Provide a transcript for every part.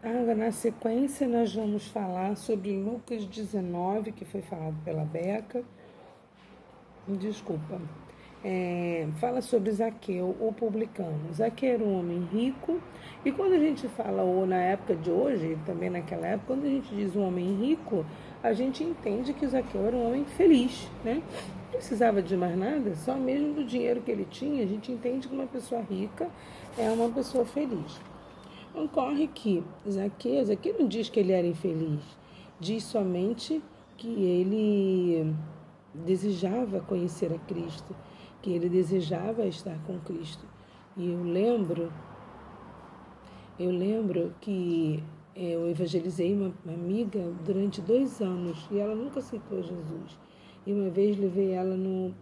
Na sequência, nós vamos falar sobre Lucas 19, que foi falado pela Beca. Desculpa. Fala sobre Zaqueu, o publicano. Zaqueu era um homem rico, e quando a gente fala, ou na época de hoje, também naquela época, quando a gente diz um homem rico, a gente entende que Zaqueu era um homem feliz, né? Não precisava de mais nada, só mesmo do dinheiro que ele tinha, a gente entende que uma pessoa rica é uma pessoa feliz. Ocorre que Zaqueu não diz que ele era infeliz, diz somente que ele desejava conhecer a Cristo, que ele desejava estar com Cristo. E eu lembro que eu evangelizei uma amiga durante 2 anos e ela nunca aceitou Jesus. E uma vez levei ela no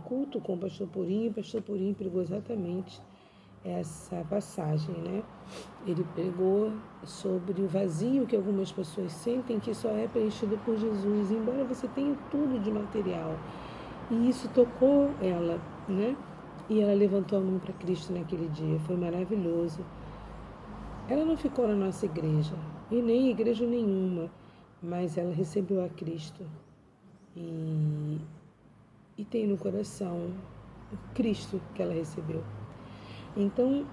culto com o pastor Purinho, e o pastor Purinho pregou exatamente essa passagem, né? Ele pregou sobre o vazio que algumas pessoas sentem, que só é preenchido por Jesus, embora você tenha tudo de material. E isso tocou ela, né? E ela levantou a mão para Cristo naquele dia, foi maravilhoso. Ela não ficou na nossa igreja, e nem igreja nenhuma, mas ela recebeu a Cristo. E tem no coração o Cristo que ela recebeu. Então,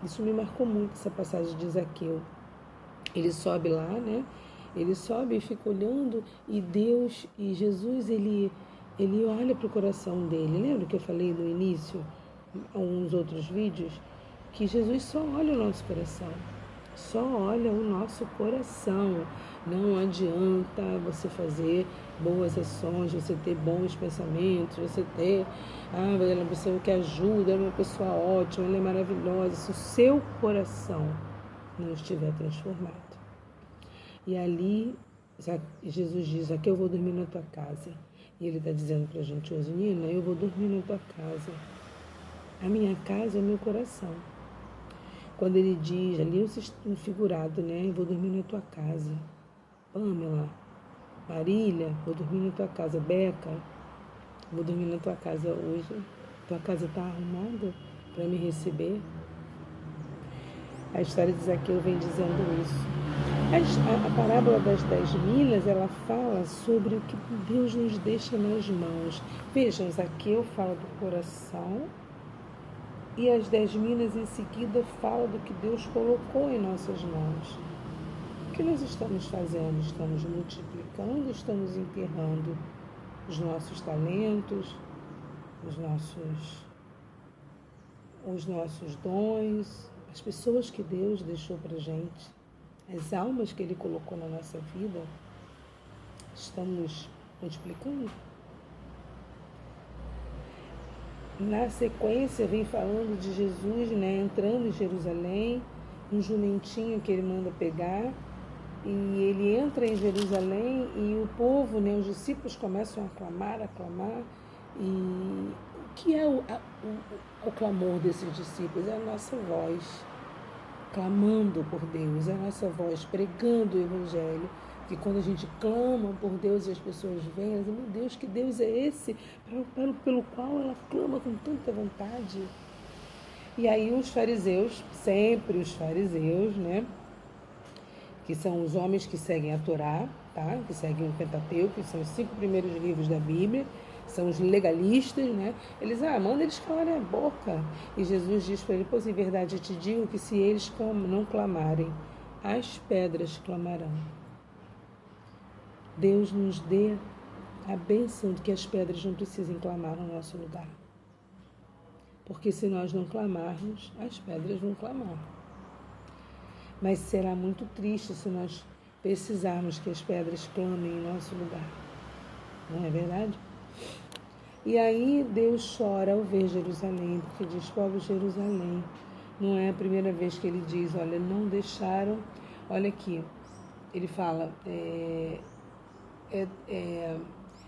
isso me marcou muito, essa passagem de Zaqueu. Ele sobe lá, né? Ele sobe e fica olhando, e Deus, e Jesus, ele olha para o coração dele. Lembra que eu falei no início, uns outros vídeos, que Jesus só olha o nosso coração. Só olha o nosso coração. Não adianta você fazer boas ações, você ter bons pensamentos, você ter, você que ajuda, é uma pessoa ótima, ela é maravilhosa, se o seu coração não estiver transformado. E ali Jesus diz, aqui eu vou dormir na tua casa. E ele está dizendo para a gente hoje, Nina, eu vou dormir na tua casa. A minha casa é o meu coração. Quando ele diz, ali um figurado, né? Eu vou dormir na tua casa. Pamela, Marília, vou dormir na tua casa. Beca, vou dormir na tua casa hoje. Tua casa está arrumada para me receber? A história de Zaqueu vem dizendo isso. A parábola das 10 minas, ela fala sobre o que Deus nos deixa nas mãos. Vejam, Zaqueu fala do coração, e as 10 minas em seguida fala do que Deus colocou em nossas mãos. O que nós estamos fazendo? Estamos multiplicando, estamos enterrando os nossos talentos, os nossos dons, as pessoas que Deus deixou para a gente, as almas que Ele colocou na nossa vida, estamos multiplicando? Na sequência, vem falando de Jesus, né, entrando em Jerusalém, um jumentinho que ele manda pegar, e ele entra em Jerusalém e o povo, né, os discípulos começam a aclamar, e o que é o clamor desses discípulos? É a nossa voz clamando por Deus, é a nossa voz pregando o Evangelho, que quando a gente clama por Deus e as pessoas vêm, elas dizem, meu Deus, que Deus é esse pelo qual ela clama com tanta vontade? E aí os fariseus, sempre os fariseus, né, que são os homens que seguem a Torá, tá? Que seguem o Pentateuco, que são os 5 primeiros livros da Bíblia, são os legalistas, né? Eles, manda eles calarem a boca. E Jesus diz para ele, pois em verdade eu te digo que se eles não clamarem, as pedras clamarão. Deus nos dê a bênção de que as pedras não precisem clamar no nosso lugar. Porque se nós não clamarmos, as pedras vão clamar. Mas será muito triste se nós precisarmos que as pedras clamem em nosso lugar. Não é verdade? E aí Deus chora ao ver Jerusalém, porque diz, pobre Jerusalém. Não é a primeira vez que ele diz, olha, não deixaram, olha aqui, ele fala,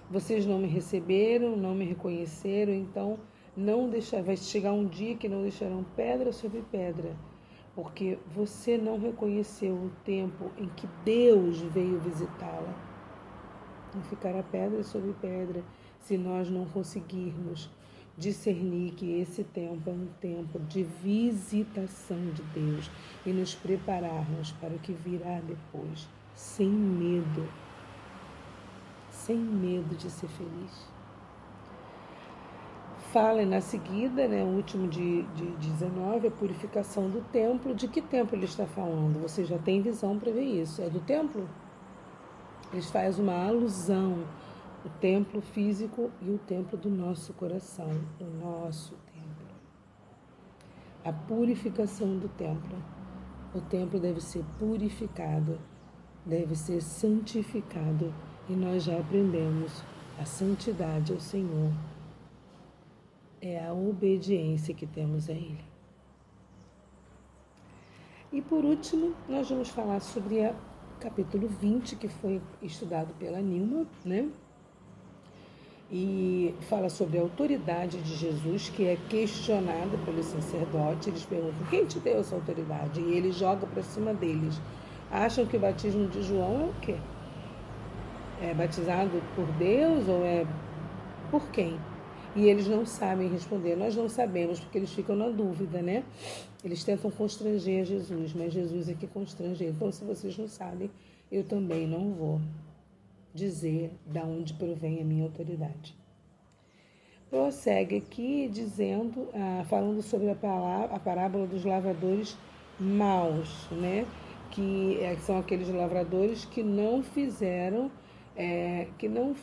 vocês não me receberam, não me reconheceram, então vai chegar um dia que não deixarão pedra sobre pedra, porque você não reconheceu o tempo em que Deus veio visitá-la. Não ficará pedra sobre pedra se nós não conseguirmos discernir que esse tempo é um tempo de visitação de Deus e nos prepararmos para o que virá depois, sem medo de ser feliz. Fala na seguida, né, o último de 19, a purificação do templo. De que templo ele está falando? Você já tem visão para ver isso. É do templo? Ele faz uma alusão, o templo físico e o templo do nosso coração, o nosso templo. A purificação do templo. O templo deve ser purificado, deve ser santificado, e nós já aprendemos a santidade ao Senhor. É a obediência que temos a Ele. E por último, nós vamos falar sobre o capítulo 20, que foi estudado pela Nilma, né? E fala sobre a autoridade de Jesus, que é questionada pelos sacerdotes. Eles perguntam: quem te deu essa autoridade? E ele joga para cima deles. Acham que o batismo de João é o quê? É batizado por Deus ou é por quem? E eles não sabem responder. Nós não sabemos, porque eles ficam na dúvida, né? Eles tentam constranger Jesus, mas Jesus é que constrange. Então, se vocês não sabem, eu também não vou dizer de onde provém a minha autoridade. Prossegue aqui dizendo, falando sobre a parábola dos lavradores maus, né? Que são aqueles lavradores que não fizeram, que não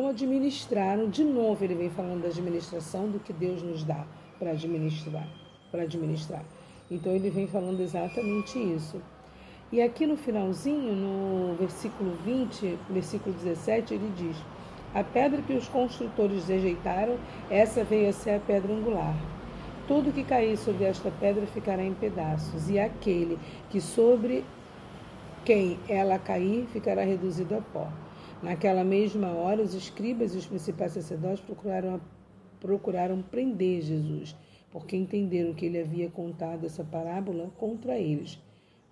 administraram. De novo ele vem falando da administração, do que Deus nos dá para administrar. Então ele vem falando exatamente isso. E aqui no finalzinho, no versículo 20, versículo 17, ele diz: a pedra que os construtores rejeitaram, essa veio a ser a pedra angular. Tudo que cair sobre esta pedra ficará em pedaços, e aquele que sobre quem ela cair ficará reduzido a pó. Naquela mesma hora, os escribas e os principais sacerdotes procuraram prender Jesus, porque entenderam que ele havia contado essa parábola contra eles,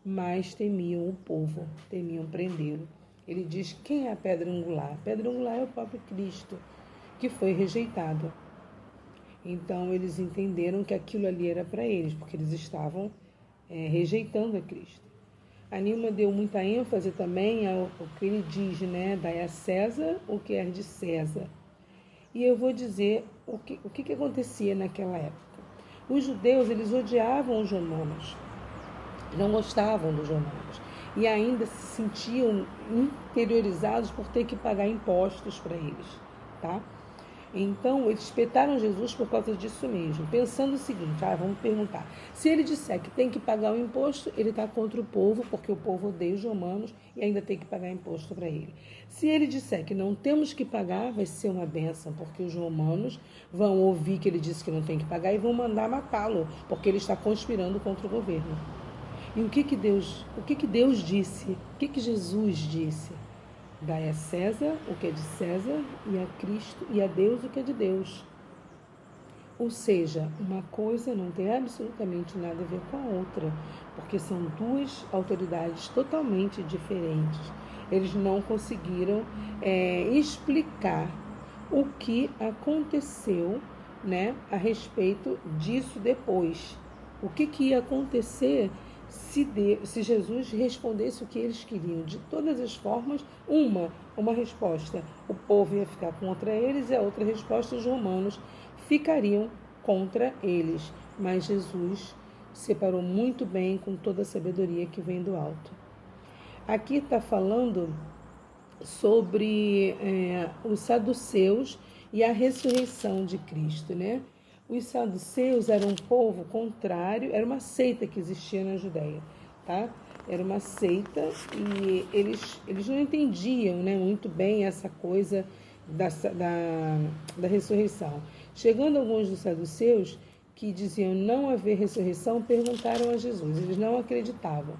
mas temiam o povo, temiam prendê-lo. Ele diz: quem é a pedra angular? A pedra angular é o próprio Cristo, que foi rejeitado. Então, eles entenderam que aquilo ali era para eles, porque eles estavam rejeitando a Cristo. A Nilma deu muita ênfase também ao que ele diz, né? Dai a César o que é de César. E eu vou dizer o que acontecia naquela época. Os judeus, eles odiavam os romanos, não gostavam dos romanos, e ainda se sentiam inferiorizados por ter que pagar impostos para eles, tá? Então, eles espetaram Jesus por causa disso mesmo, pensando o seguinte: vamos perguntar, se ele disser que tem que pagar o imposto, ele está contra o povo, porque o povo odeia os romanos e ainda tem que pagar imposto para ele. Se ele disser que não temos que pagar, vai ser uma bênção, porque os romanos vão ouvir que ele disse que não tem que pagar e vão mandar matá-lo, porque ele está conspirando contra o governo. E o que Deus disse? O que Jesus disse? Dai a César o que é de César, e a Cristo e a Deus o que é de Deus. Ou seja, uma coisa não tem absolutamente nada a ver com a outra, porque são duas autoridades totalmente diferentes. Eles não conseguiram explicar o que aconteceu, né, a respeito disso depois. O que ia acontecer se Jesus respondesse o que eles queriam. De todas as formas, uma resposta: o povo ia ficar contra eles, e a outra resposta: os romanos ficariam contra eles. Mas Jesus separou muito bem, com toda a sabedoria que vem do alto. Aqui está falando sobre os saduceus e a ressurreição de Cristo, né? Os saduceus eram um povo contrário, era uma seita que existia na Judéia, tá? Era uma seita e eles não entendiam, né, muito bem essa coisa da ressurreição. Chegando alguns dos saduceus, que diziam não haver ressurreição, perguntaram a Jesus. Eles não acreditavam.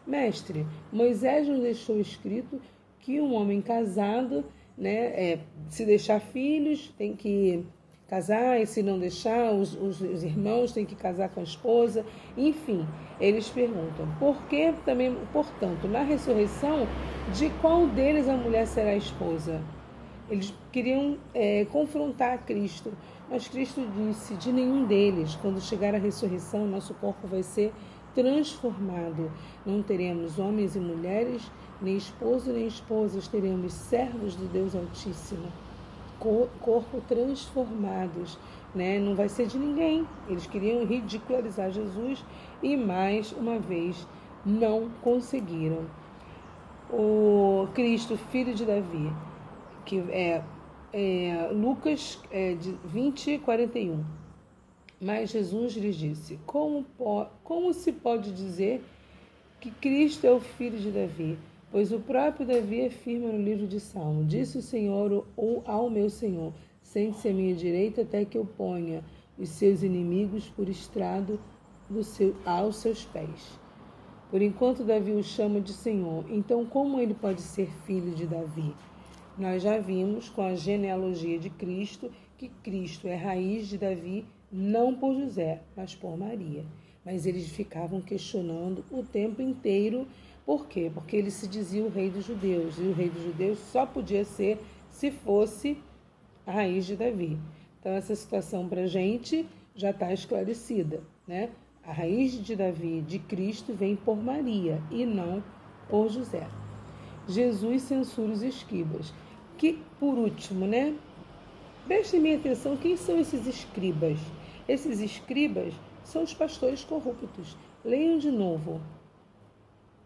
Mestre, Moisés nos deixou escrito que um homem casado, né, se deixar filhos, tem que casar, e se não deixar, os irmãos têm que casar com a esposa. Enfim, eles perguntam: por que também, portanto, na ressurreição, de qual deles a mulher será esposa? Eles queriam confrontar Cristo. Mas Cristo disse, de nenhum deles, quando chegar a ressurreição, nosso corpo vai ser transformado. Não teremos homens e mulheres, nem esposo nem esposas, teremos servos do Deus Altíssimo. Corpo transformados, né? Não vai ser de ninguém. Eles queriam ridicularizar Jesus e, mais uma vez, não conseguiram. O Cristo, filho de Davi, que é Lucas 20, 41. Mas Jesus lhes disse, como se pode dizer que Cristo é o filho de Davi? Pois o próprio Davi afirma no livro de Salmo, disse o Senhor ao meu Senhor, sente-se à minha direita até que eu ponha os seus inimigos por estrado aos seus pés. Por enquanto Davi o chama de Senhor, então como ele pode ser filho de Davi? Nós já vimos com a genealogia de Cristo que Cristo é raiz de Davi, não por José, mas por Maria. Mas eles ficavam questionando o tempo inteiro. Por quê? Porque ele se dizia o rei dos judeus. E o rei dos judeus só podia ser se fosse a raiz de Davi. Então essa situação para a gente já está esclarecida, né? A raiz de Davi, de Cristo, vem por Maria e não por José. Jesus censura os escribas. Que, por último, né? Prestem minha atenção, quem são esses escribas? Esses escribas são os pastores corruptos. Leiam de novo.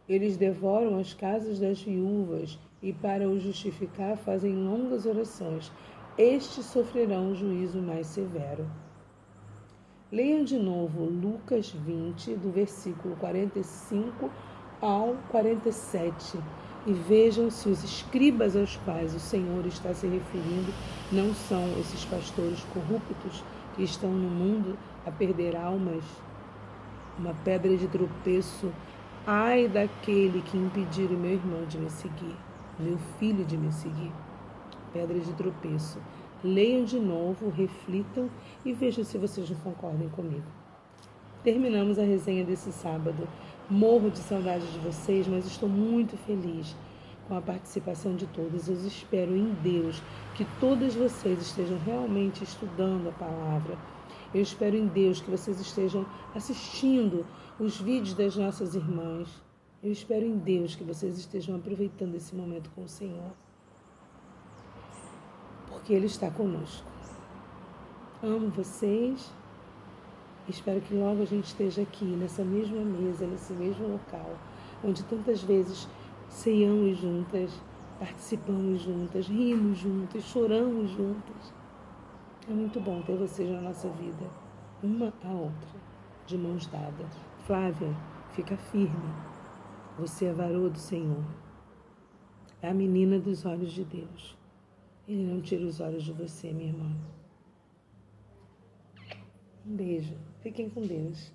Eles devoram as casas das viúvas e, para o justificar, fazem longas orações. Estes sofrerão um juízo mais severo. Leiam de novo Lucas 20, do versículo 45 ao 47. E vejam se os escribas aos quais o Senhor está se referindo não são esses pastores corruptos que estão no mundo a perder almas. Uma pedra de tropeço. Ai daquele que impedir o meu irmão de me seguir, meu filho de me seguir. Pedra de tropeço. Leiam de novo, reflitam e vejam se vocês não concordam comigo. Terminamos a resenha desse sábado. Morro de saudade de vocês, mas estou muito feliz com a participação de todos. Eu espero em Deus que todas vocês estejam realmente estudando a palavra. Eu espero em Deus que vocês estejam assistindo os vídeos das nossas irmãs. Eu espero em Deus que vocês estejam aproveitando esse momento com o Senhor, porque Ele está conosco. Amo vocês. Espero que logo a gente esteja aqui, nessa mesma mesa, nesse mesmo local, onde tantas vezes ceiamos juntas, participamos juntas, rimos juntas, choramos juntas. É muito bom ter vocês na nossa vida, uma a outra, de mãos dadas. Flávia, fica firme. Você é a varoa do Senhor. É a menina dos olhos de Deus. Ele não tira os olhos de você, minha irmã. Um beijo. Fiquem com Deus.